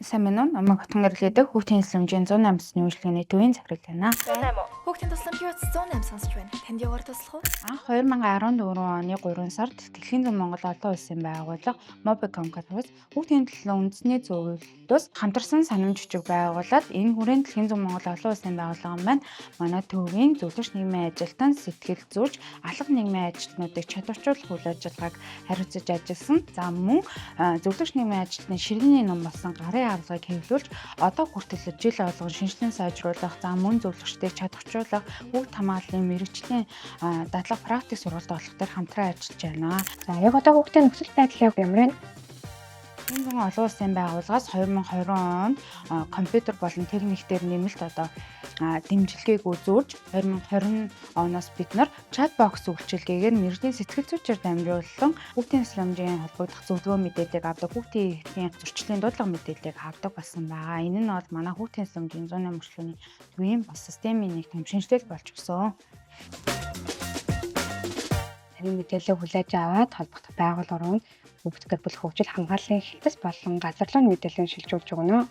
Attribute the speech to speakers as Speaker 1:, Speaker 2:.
Speaker 1: Сайн байна уу? Намайг Хотгон гэрлээдэг хүүхдийн эзлэмжийн 108-ны үйлчлэгээний төвийн захирал байна.
Speaker 2: 108. Хүүхдийн тусламж юу 108 сонсож байна. Танд яваар туслах уу?
Speaker 1: Анх 2014 оны 3 сард Дэлхийн зүүн Монгол олон улсын байгууллага Mobicom-с хүүхдийн төлөө үндэсний зөвлөлтөөс хамтарсан санамж жижиг байгуулад энэ хүрээнд Дэлхийн зүүн Монгол олон улсын байгууллага маань манай төвийн зөвлөгч нийгмийн ажилтан сэтгэл зүйч алга нийгмийн ажилтнуудыг чадваржуулах үйл ажиллагааг хариуцаж ажилласан. За мөн зөвлөгч нийгмийн ажилтны ширгэний ном болсон гарын авлагыг хэвлүүлж одоо хүртэл жил болгон шинжилэн сайжруулах, за мөн зөвлөгчдийг чадваржуулах, хүүхд хамгааллын мэрэгжлийн дадлага практик сургалт олох төр хамтран ажиллаж байна.
Speaker 3: За яг одоо хүүхдийн нөхцөл байдал яг ямар вэ?
Speaker 1: Энэ зүүн олон улсын байгууллагаас 2020 онд компьютер болон техникээр нэмэлт дэмжлэгийг үзүүлж 2020 оноос бид нар чатбокс үйлчилгээгээр мэргэжлийн сэтгэл зүйчээр дамжуулан хүүхдийн эзлэмжийн холбогдох зөвлөгөө мэдээллийг авдаг, хүүхдийн эрхийн зөрчлийн дуудлага мэдээллийг авдаг болсон байгаа. Энэ нь бол манай хүүхдийн эзлэмжийн 108 мөрчлөөний төвийн бас системийн нэг юм шинжилэл болж өгсөн.
Speaker 3: Таны мэдээлэл хүлээж аваад холбогдох байгууллага руу бүгд гэр бүл хөгжил хамгааллын хятас болон газарлын мэдээлэл шилжүүлж өгнө.